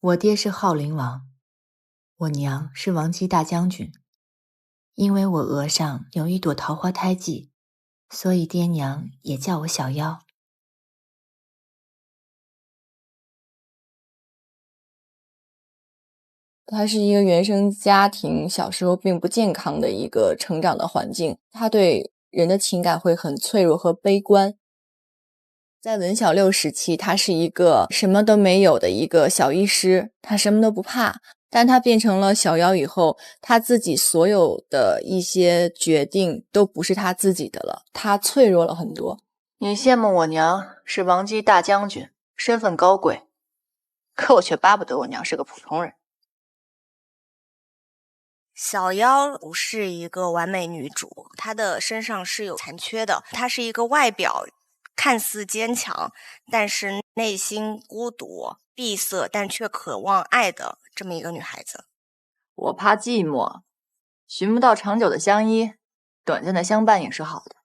我爹是浩陵王，我娘是王姬大将军。因为我额上有一朵桃花胎记，所以爹娘也叫我小妖。他是一个原生家庭小时候并不健康的一个成长的环境，他对人的情感会很脆弱和悲观。在文小六时期，他是一个什么都没有的一个小医师，他什么都不怕，但他变成了小妖以后，他自己所有的一些决定都不是他自己的了，他脆弱了很多。你羡慕我娘是王姬大将军，身份高贵，可我却巴不得我娘是个普通人。小妖不是一个完美女主，她的身上是有残缺的，她是一个外表看似坚强，但是内心孤独闭塞，但却渴望爱的这么一个女孩子。我怕寂寞，寻不到长久的相依，短暂的相伴也是好的。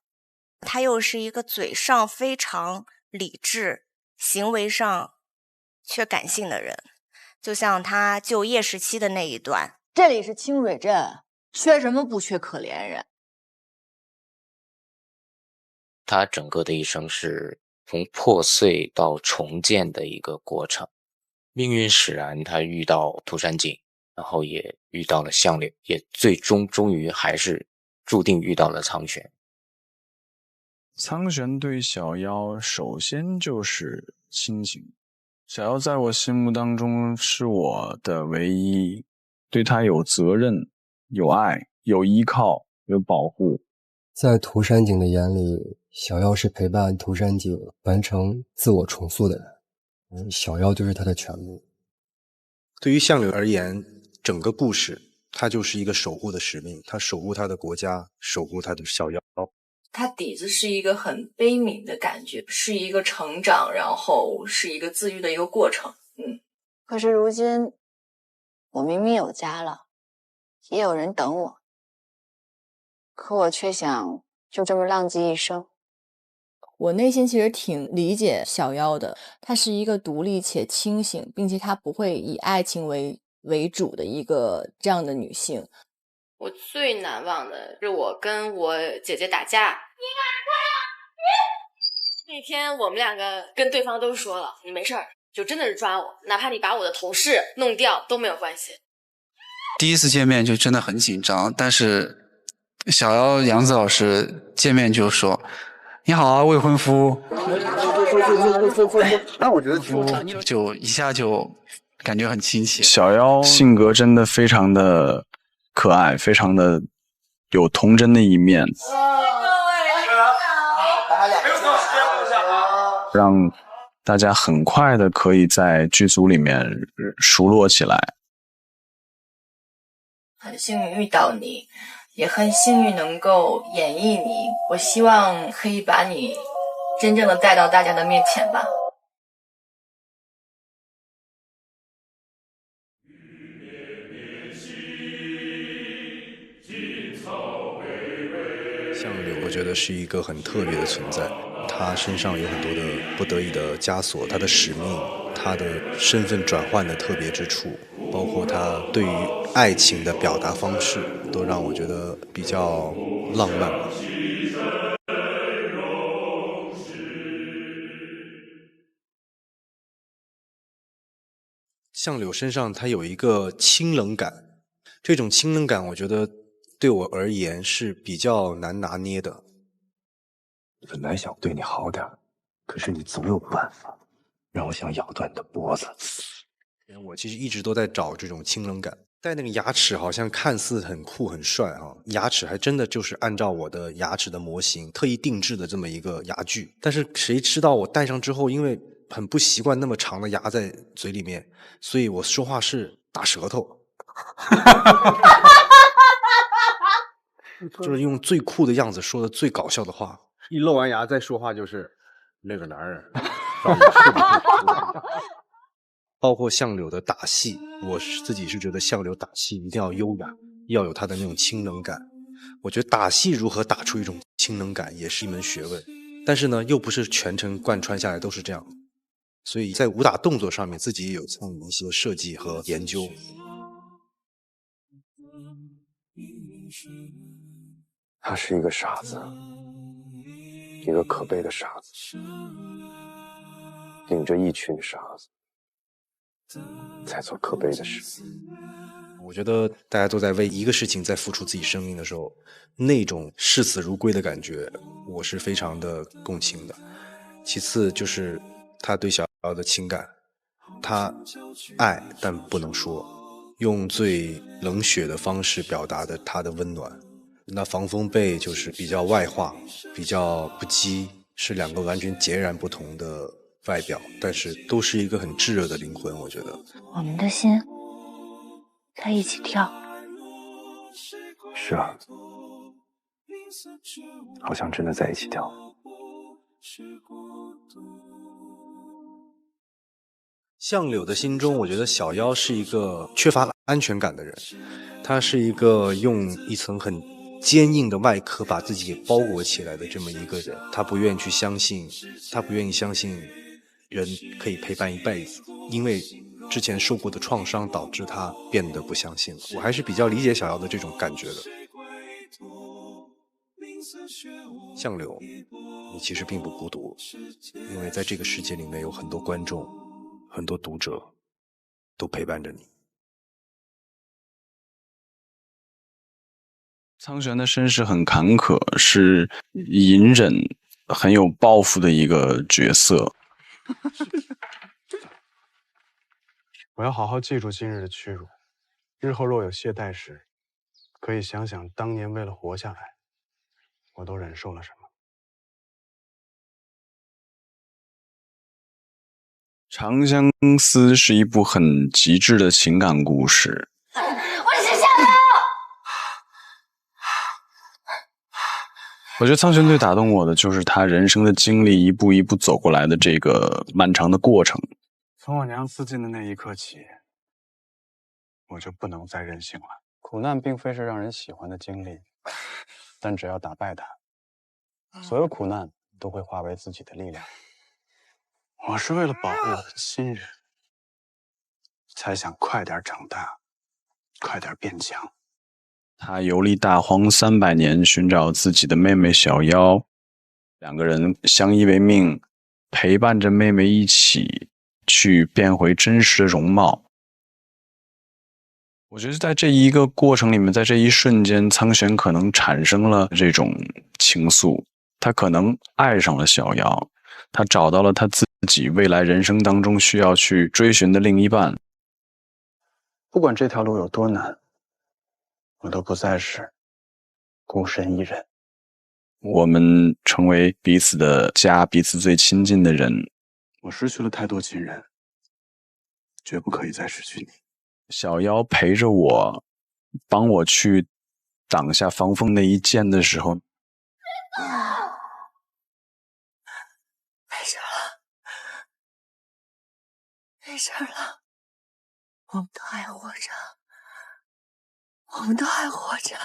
她又是一个嘴上非常理智，行为上却感性的人，就像她就业时期的那一段。这里是清水镇，缺什么不缺可怜人。他整个的一生是从破碎到重建的一个过程。命运使然，他遇到涂山璟，然后也遇到了项柳，也终于还是注定遇到了苍玄。苍玄对小妖首先就是亲情，小妖在我心目当中是我的唯一，对他有责任、有爱、有依靠、有保护。在涂山璟的眼里，小妖是陪伴涂山璟完成自我重塑的人，小妖就是他的全部。对于项柳而言，整个故事他就是一个守护的使命，他守护他的国家，守护他的小妖。他底子是一个很悲悯的感觉，是一个成长，然后是一个自愈的一个过程。可是如今我明明有家了，也有人等我，可我却想就这么浪迹一生。我内心其实挺理解小妖的，她是一个独立且清醒，并且她不会以爱情为主的一个这样的女性。我最难忘的是我跟我姐姐打架，那天我们两个跟对方都说了，你没事儿，就真的是抓我，哪怕你把我的同事弄掉都没有关系。第一次见面就真的很紧张，但是小妖杨子老师见面就说：“你好啊，未婚夫。”那我觉得就一下就感觉很亲切。小妖性格真的非常的可爱，非常的有童真的一面，让大家很快的可以在剧组里面熟络起来。很幸运遇到你，也很幸运能够演绎你，我希望可以把你真正的带到大家的面前吧。项柳我觉得是一个很特别的存在，他身上有很多的不得已的枷锁，他的使命，他的身份转换的特别之处，包括他对于爱情的表达方式，都让我觉得比较浪漫。项柳身上他有一个清冷感，这种清冷感我觉得对我而言是比较难拿捏的。本来想对你好点，可是你总有办法让我想咬断你的脖子。我其实一直都在找这种清冷感，戴那个牙齿好像看似很酷很帅啊，牙齿还真的就是按照我的牙齿的模型特意定制的这么一个牙具，但是谁知道我戴上之后，因为很不习惯那么长的牙在嘴里面，所以我说话是大舌头。就是用最酷的样子说的最搞笑的话，一露完牙再说话就是那个男人。包括项柳的打戏，我自己是觉得项柳打戏一定要优雅，要有他的那种清冷感。我觉得打戏如何打出一种清冷感也是一门学问，但是呢，又不是全程贯穿下来都是这样。所以在武打动作上面自己也有参与一些设计和研究。他是一个傻子，一个可悲的傻子，领着一群傻子在做可悲的事。我觉得大家都在为一个事情在付出自己生命的时候，那种视死如归的感觉，我是非常的共情的。其次就是他对小妖的情感，他爱但不能说，用最冷血的方式表达的他的温暖。那防风背就是比较外化，比较不羁，是两个完全截然不同的外表，但是都是一个很炙热的灵魂。我觉得我们的心在一起跳。是啊，好像真的在一起跳。相柳的心中，我觉得小妖是一个缺乏安全感的人，他是一个用一层很坚硬的外壳把自己给包裹起来的这么一个人，他不愿意去相信，他不愿意相信人可以陪伴一辈子，因为之前受过的创伤导致他变得不相信了。我还是比较理解小妖的这种感觉的。相柳，你其实并不孤独，因为在这个世界里面有很多观众，很多读者都陪伴着你。苍玄的身世很坎坷，是隐忍、很有抱负的一个角色。我要好好记住今日的屈辱，日后若有懈怠时，可以想想当年为了活下来，我都忍受了什么。《长相思》是一部很极致的情感故事。我是小妖。我觉得苍玄最打动我的就是他人生的经历，一步一步走过来的这个漫长的过程。从我娘自尽的那一刻起，我就不能再任性了。苦难并非是让人喜欢的经历，但只要打败它，所有苦难都会化为自己的力量。我是为了保护我的亲人，才想快点长大，快点变强。他游历大荒300年，寻找自己的妹妹小妖，两个人相依为命，陪伴着妹妹一起去变回真实的容貌。我觉得在这一个过程里面，在这一瞬间，苍玄可能产生了这种情愫，他可能爱上了小妖，他找到了他自己未来人生当中需要去追寻的另一半。不管这条路有多难，我都不再是孤身一人。我们成为彼此的家，彼此最亲近的人。我失去了太多亲人，绝不可以再失去你。小妖陪着我，帮我去挡下防风那一剑的时候，没事了，没事了，我们都还活着，我们都还活着。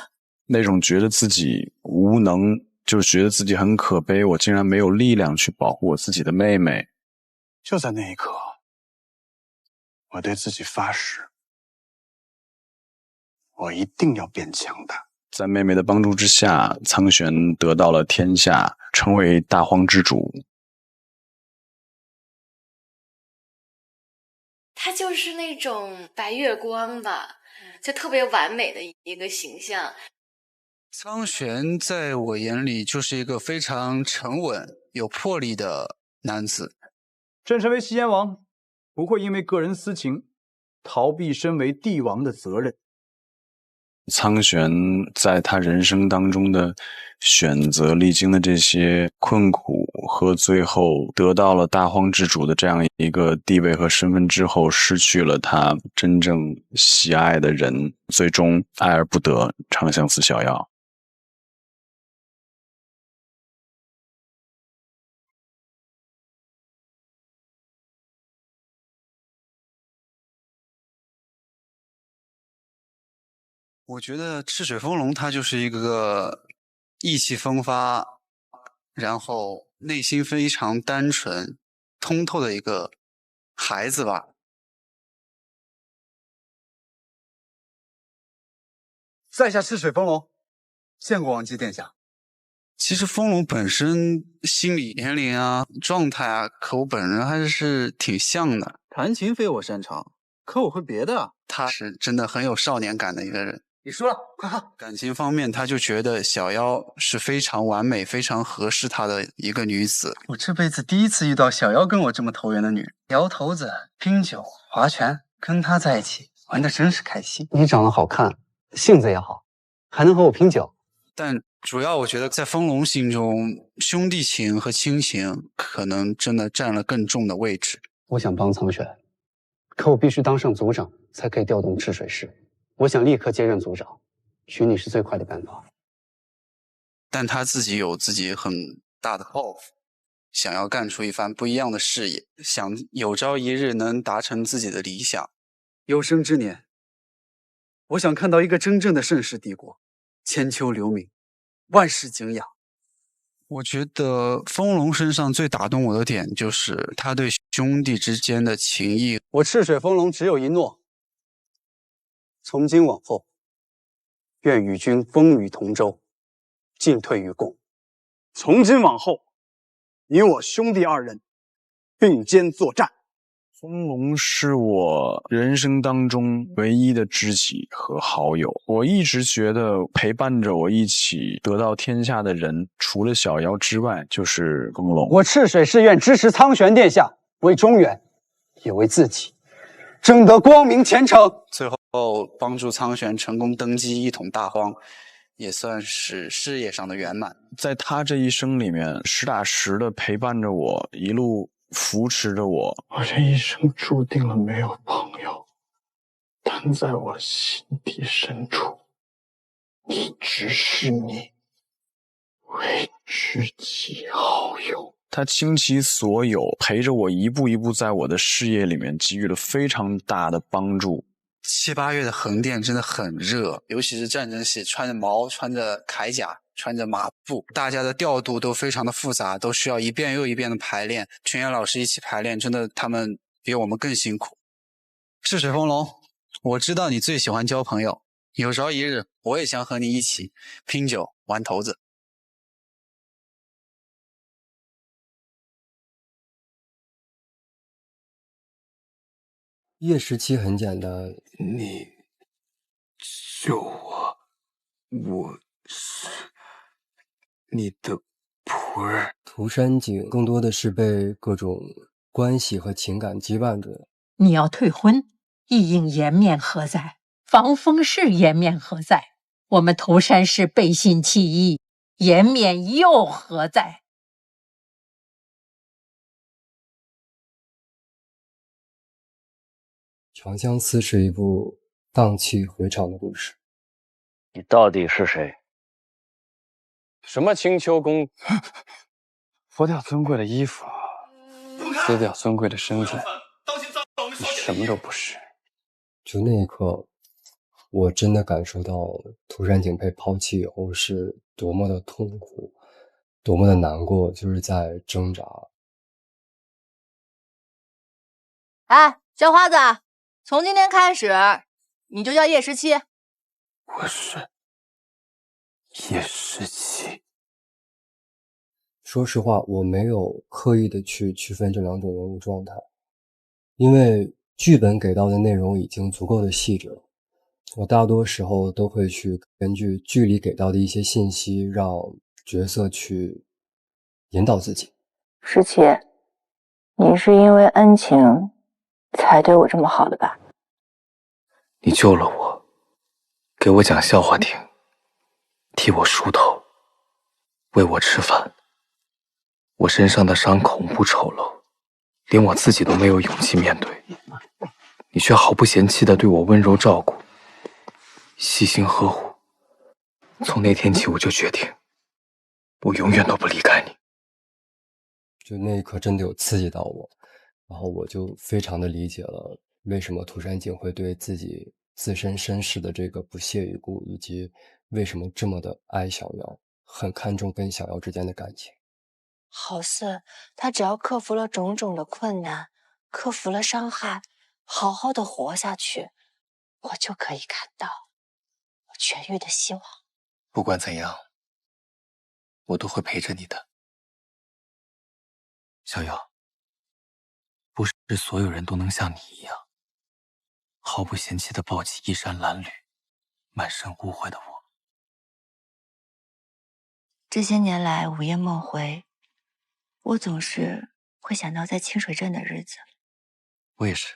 那种觉得自己无能，就觉得自己很可悲，我竟然没有力量去保护我自己的妹妹。就在那一刻，我对自己发誓，我一定要变强大。在妹妹的帮助之下，苍玄得到了天下，成为大荒之主。他就是那种白月光吧，就特别完美的一个形象。苍玄在我眼里就是一个非常沉稳、有魄力的男子。朕身为西燕王，不会因为个人私情逃避身为帝王的责任。苍玄在他人生当中的选择，历经的这些困苦和最后得到了大荒之主的这样一个地位和身份之后，失去了他真正喜爱的人，最终爱而不得，长相思小妖。我觉得赤水风龙他就是一个意气风发，然后内心非常单纯、通透的一个孩子吧。在下赤水风龙，见过王姬殿下。其实风龙本身心理年龄啊、状态啊，和我本人还是挺像的。弹琴非我擅长，可我会别的啊。他是真的很有少年感的一个人。你输了，快看。感情方面，他就觉得小妖是非常完美、非常合适他的一个女子。我这辈子第一次遇到小妖跟我这么投缘的女人。摇头子、拼酒、划拳，跟她在一起玩的真是开心。你长得好看，性子也好，还能和我拼酒。但主要我觉得在风龙心中，兄弟情和亲情可能真的占了更重的位置。我想帮苍玄，可我必须当上族长才可以调动赤水市。我想立刻接任族长，娶你是最快的办法。但他自己有自己很大的抱负，想要干出一番不一样的事业，想有朝一日能达成自己的理想。有生之年，我想看到一个真正的盛世帝国，千秋留名，万世敬仰。我觉得风龙身上最打动我的点就是他对兄弟之间的情谊。我赤水风龙只有一诺，从今往后，愿与君风雨同舟，进退与共。从今往后，你我兄弟二人并肩作战。风龙是我人生当中唯一的知己和好友，我一直觉得陪伴着我一起得到天下的人，除了小妖之外，就是风龙。我赤水寺愿支持苍玄殿下，为中原，也为自己，争得光明前程。最后帮助苍玄成功登基，一统大荒，也算是事业上的圆满。在他这一生里面，实打实的陪伴着我，一路扶持着我。我这一生注定了没有朋友，但在我心底深处，一直是你为知己好友。他倾其所有，陪着我一步一步在我的事业里面给予了非常大的帮助。7、8月的横店真的很热，尤其是战争戏，穿着矛，穿着铠甲，穿着马步，大家的调度都非常的复杂，都需要一遍又一遍的排练。群演老师一起排练，真的他们比我们更辛苦。赤水风龙，我知道你最喜欢交朋友，有朝一日我也想和你一起拼酒玩骰子。叶17很简单，你救我，我是你的仆人。涂山璟更多的是被各种关系和情感羁绊着。你要退婚，一应颜面何在？防风氏颜面何在？我们涂山氏背信弃义，颜面又何在？《长相思》是一部荡气回肠的故事。你到底是谁？什么青丘宫？脱掉尊贵的衣服，撕掉尊贵的身份，你什么都不是。就那一刻，我真的感受到涂山璟被抛弃以后是多么的痛苦，多么的难过，就是在挣扎。哎，小花子，从今天开始，你就叫叶17。我是叶17。说实话，我没有刻意的去区分这两种人物状态，因为剧本给到的内容已经足够的细致了。我大多时候都会去根据剧里给到的一些信息，让角色去引导自己。17，你是因为恩情才对我这么好的吧？你救了我，给我讲笑话听，替我梳头，喂我吃饭。我身上的伤恐怖丑陋，连我自己都没有勇气面对，你却毫不嫌弃地对我温柔照顾，细心呵护。从那天起，我就决定，我永远都不离开你。就那一刻真的有刺激到我，然后我就非常的理解了为什么涂山璟会对自己自身身世的这个不屑一顾，以及为什么这么的爱小妖，很看重跟小妖之间的感情。好似他只要克服了种种的困难，克服了伤害，好好的活下去，我就可以看到痊愈的希望。不管怎样，我都会陪着你的。小瑶，不是所有人都能像你一样，毫不嫌弃地抱起衣衫褴褛、满身污秽的我。这些年来午夜梦回，我总是会想到在清水镇的日子。我也是。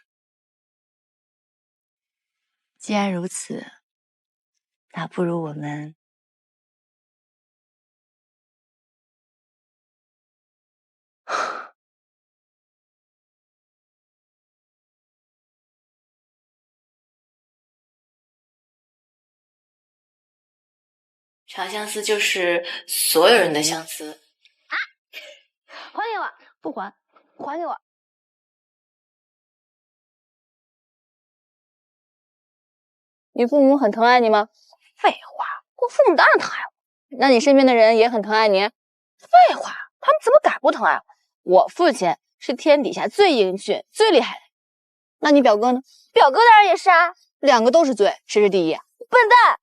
既然如此，那不如我们长相思就是所有人的相思。啊！还给我！不还，还给我！你父母很疼爱你吗？废话，我父母当然疼爱我。那你身边的人也很疼爱你？废话，他们怎么敢不疼爱我？我父亲是天底下最英俊、最厉害的。那你表哥呢？表哥当然也是啊，两个都是最，谁是第一？笨蛋！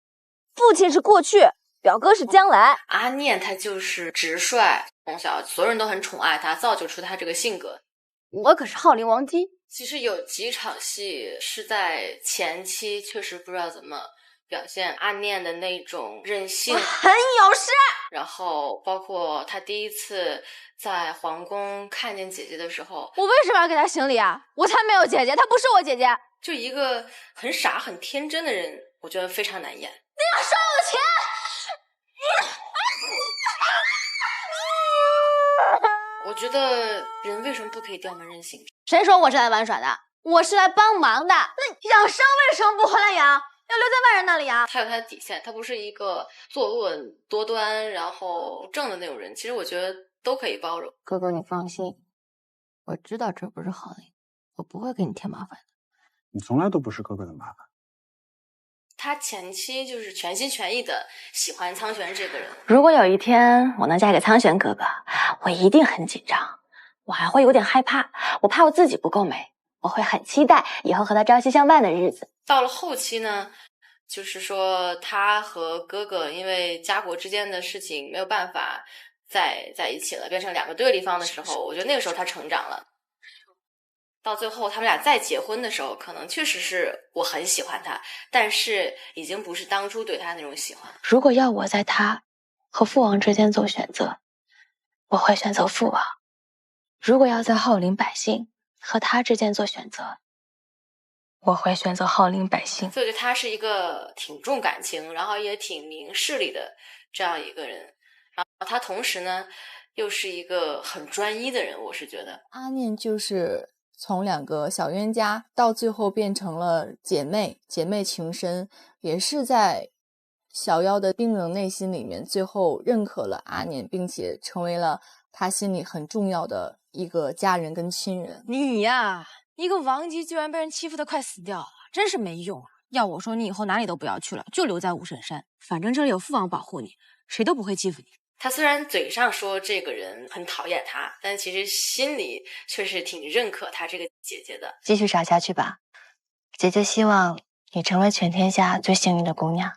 父亲是过去，表哥是将来。阿念他就是直率，从小所有人都很宠爱他，造就出他这个性格。我可是浩陵王姬。其实有几场戏是在前期确实不知道怎么表现阿念的那种任性，我很有事。然后包括他第一次在皇宫看见姐姐的时候，我为什么要给他行礼啊？我才没有姐姐，她不是我姐姐。就一个很傻很天真的人，我觉得非常难演。你要收我钱！我觉得人为什么不可以掉门任性？谁说我是来玩耍的？我是来帮忙的。那养生为什么不回来养？要留在外人那里养？他有他的底线，他不是一个作恶多端然后正的那种人。其实我觉得都可以包容。哥哥，你放心，我知道这不是好令，我不会给你添麻烦的。你从来都不是哥哥的麻烦。他前期就是全心全意的喜欢苍玄这个人。如果有一天我能嫁给苍玄哥哥，我一定很紧张，我还会有点害怕，我怕我自己不够美，我会很期待以后和他朝夕相伴的日子。到了后期呢，就是说他和哥哥因为家国之间的事情没有办法在一起了，变成两个对立方的时候，我觉得那个时候他成长了。到最后他们俩再结婚的时候，可能确实是我很喜欢他，但是已经不是当初对他那种喜欢。如果要我在他和父王之间做选择，我会选择父王；如果要在浩陵百姓和他之间做选择，我会选择浩陵百姓。所以我觉得他是一个挺重感情，然后也挺明事理的这样一个人。然后他同时呢，又是一个很专一的人，我是觉得。阿念就是从两个小冤家到最后变成了姐妹情深，也是在小妖的冰冷内心里面最后认可了阿念，并且成为了他心里很重要的一个家人跟亲人。你呀，一个王姬居然被人欺负得快死掉了，真是没用啊！要我说，你以后哪里都不要去了，就留在武神山，反正这里有父王保护你，谁都不会欺负你。他虽然嘴上说这个人很讨厌他，但其实心里却是挺认可他这个姐姐的。继续傻下去吧，姐姐希望你成为全天下最幸运的姑娘。